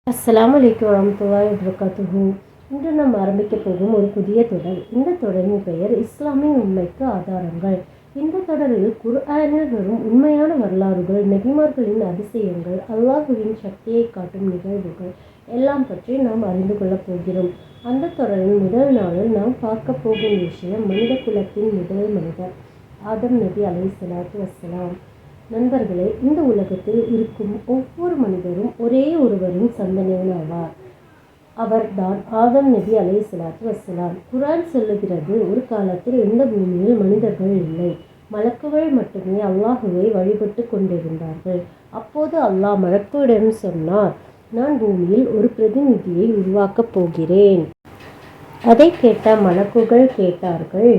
அஸ்ஸலாமு அலைக்கும் வரஹ்மத்துல்லாஹி வபரகாத்துஹு. இன்று நாம் ஆரம்பிக்க போகும் ஒரு புதிய தொடர். இந்த தொடரின் பெயர் இஸ்லாமின் உண்மைக்கு ஆதாரங்கள். இந்த தொடரில் குர்ஆனில் வரும் உண்மையான வரலாறுகள், நபிமார்களின் அதிசயங்கள், அல்லாஹ்வின் சக்தியை காட்டும் நிகழ்வுகள் எல்லாம் பற்றி நாம் அறிந்து கொள்ளப் போகிறோம். அந்த தொடரின் முதல் நாளில் நாம் பார்க்க போகும் விஷயம் மனித குலத்தின் முதல் மனிதர் ஆதம் நபி அலைஹிஸ்ஸலாத்து வஸ்ஸலாம். நண்பர்களே, இந்த உலகத்தில் இருக்கும் ஒவ்வொரு மனிதரும் ஒரே ஒருவரின் சந்ததியினராவார். அவர் தான் ஆதம் நபி அலைஹிஸ்ஸலாத்து வஸ்ஸலாம். குர்ஆன் சொல்லுகிறது, ஒரு காலத்தில் இந்த பூமியில் மனிதர்கள் இல்லை, மலக்குகள் மட்டுமே அல்லாஹுவை வழிபட்டு கொண்டிருந்தார்கள். அப்போது அல்லாஹ் மலக்குகளிடம் சொன்னார், நான் பூமியில் ஒரு பிரதிநிதியை உருவாக்கப் போகிறேன். அதை கேட்ட மலக்குகள் கேட்டார்கள்,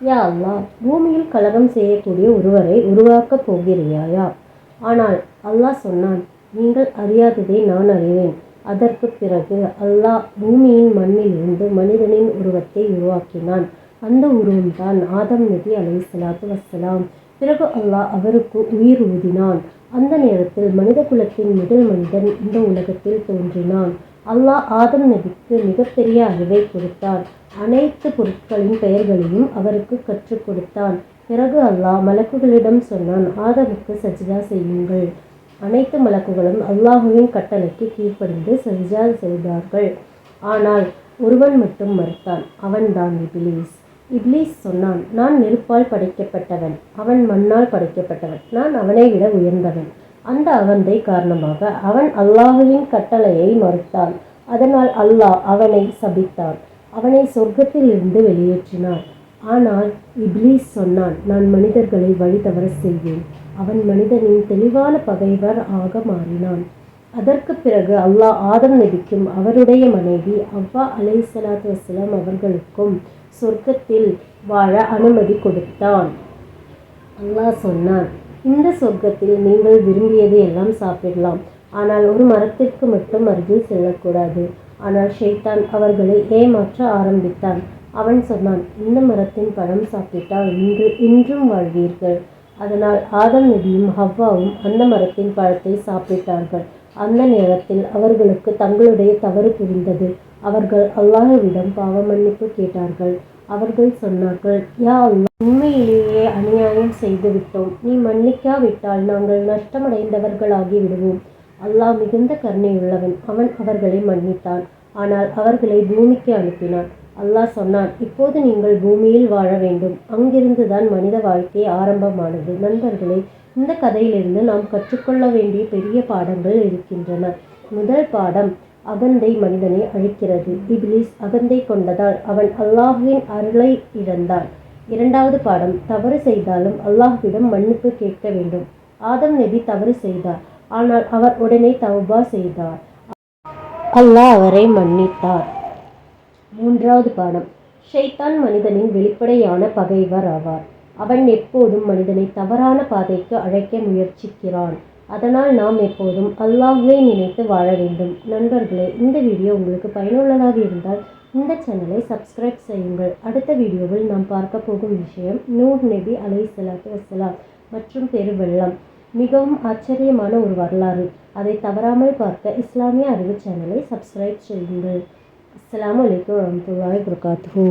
யா அல்லாஹ், பூமியில் கலகம் செய்யக்கூடிய ஒருவரை உருவாக்கப் போகிறாயா? ஆனால் அல்லாஹ் சொன்னான், நீங்கள் அறியாததை நான் அறிவேன். அதற்கு பிறகு அல்லாஹ் பூமியின் மண்ணிலிருந்து மனிதனின் உருவத்தை உருவாக்கினான். அந்த உருவம்தான் ஆதம் நபி அலைஹிஸ்ஸலாத்து வஸ்ஸலாம். பிறகு அல்லாஹ் அவருக்கு உயிர் ஊதினான். அந்த நேரத்தில் மனித குலத்தின் முதல் மனிதன் இந்த உலகத்தில் தோன்றினான். அல்லாஹ் ஆதம் நபிக்கு மிகப்பெரிய அறிவை கொடுத்தான். அனைத்து பொருட்களின் பெயர்களையும் அவருக்கு கற்றுக் கொடுத்தான். பிறகு அல்லாஹ் மலக்குகளிடம் சொன்னான், ஆதமுக்கு சஜ்தா செய்யுங்கள். அனைத்து மலக்குகளும் அல்லாஹுவின் கட்டளைக்கு கீழ்ப்படிந்து சஜ்தா செய்தார்கள். ஆனால் ஒருவன் மட்டும் மறுத்தான். அவன்தான் இப்லீஸ். இப்லீஸ் சொன்னான், நான் நெருப்பால் படைக்கப்பட்டவன், அவன் மண்ணால் படைக்கப்பட்டவன், நான் அவனை விட உயர்ந்தவன். அந்த அகந்தை காரணமாக அவன் அல்லாஹுவின் கட்டளையை மறுத்தான். அதனால் அல்லாஹ் அவனை சபித்தான். அவனை சொர்க்கத்தில் இருந்து வெளியேற்றினான். ஆனால் இப்லீஸ் சொன்னான், நான் மனிதர்களை வழி தவற செய்வேன். அவன் மனிதனின் தெளிவான பகைவர் ஆக மாறினான். அதற்கு பிறகு அல்லாஹ் ஆதம் நபிக்கும் அவருடைய மனைவி ஹவ்வா அலைஹிஸ்ஸலாத்து வஸ்ஸலாம் அவர்களுக்கும் சொர்க்கத்தில் வாழ அனுமதி கொடுத்தான். அல்லாஹ் சொன்னான், இந்த சொர்க்கத்தில் நீங்கள் விரும்பியது எல்லாம் சாப்பிடலாம், ஆனால் ஒரு மரத்திற்கு மட்டும் அருகில் செல்லக்கூடாது. ஆனால் ஷைத்தான் அவர்களை ஏமாற்ற ஆரம்பித்தான். அவன் சொன்னான், இந்த மரத்தின் பழம் சாப்பிட்டால் இன்றும் வாழ்வீர்கள். அதனால் ஆதம் நபியும் ஹவ்வாவும் அந்த மரத்தின் பழத்தை சாப்பிட்டார்கள். அந்த நேரத்தில் அவர்களுக்கு தங்களுடைய தவறு புரிந்தது. அவர்கள் அல்லாஹ்விடம் பாவ மன்னிப்பு கேட்டார்கள். அவர்கள் சொன்னார்கள், யா அல்லாஹ், உண்மையிலேயே அநியாயம் செய்து விட்டோம். நீ மன்னிக்காவிட்டால் நாங்கள் நஷ்டமடைந்தவர்களாகி விடுவோம். அல்லாஹ் மிகுந்த கருணையுள்ளவன். அவன் அவர்களை மன்னித்தான். ஆனால் அவர்களை பூமிக்கு அனுப்பினான். அல்லாஹ் சொன்னான், இப்போது நீங்கள் பூமியில் வாழ வேண்டும். அங்கிருந்துதான் மனித வாழ்க்கை ஆரம்பமானது. நண்பர்களே, இந்த கதையிலிருந்து நாம் கற்றுக்கொள்ள வேண்டிய பெரிய பாடங்கள் இருக்கின்றன. முதல் பாடம், அகந்தை மனிதனை அழிக்கிறது. இப்லீஸ் அகந்தை கொண்டதால் அவன் அல்லாஹ்வின் அருளை இழந்தான். இரண்டாவது பாடம், தவறு செய்தாலும் அல்லாஹ்விடம் மன்னிப்பு கேட்க வேண்டும். ஆதம் நபி தவறு செய்தார், ஆனால் அவர் உடனே தௌபா செய்தார். அல்லாஹ் அவரை மன்னித்தார். மூன்றாவது பாடம், ஷைத்தான் மனிதனின் வெளிப்படையான பகைவர் ஆவார். அவன் எப்போதும் மனிதனை தவறான பாதைக்கு அழைக்க முயற்சிக்கிறான். அதனால் நாம் எப்போதும் அல்லாஹ்வை நினைத்து வாழ வேண்டும். நண்பர்களே, இந்த வீடியோ உங்களுக்கு பயனுள்ளதாக இருந்தால் இந்த சேனலை சப்ஸ்கிரைப் செய்யுங்கள். அடுத்த வீடியோவில் நாம் பார்க்க போகும் விஷயம் நூஹ் நபி அலைஹிஸ்ஸலாத்து வஸ்ஸலாம் மற்றும் பெருவெள்ளம். மிகவும் ஆச்சரியமான ஒரு வரலாறு. அதை தவறாமல் பார்க்க இஸ்லாமிய அறிவு சேனலை சப்ஸ்கிரைப் செய்யுங்கள். அஸ்ஸலாமு அலைக்கும் வரஹ்மத்துல்லாஹி வபரகாத்துஹு.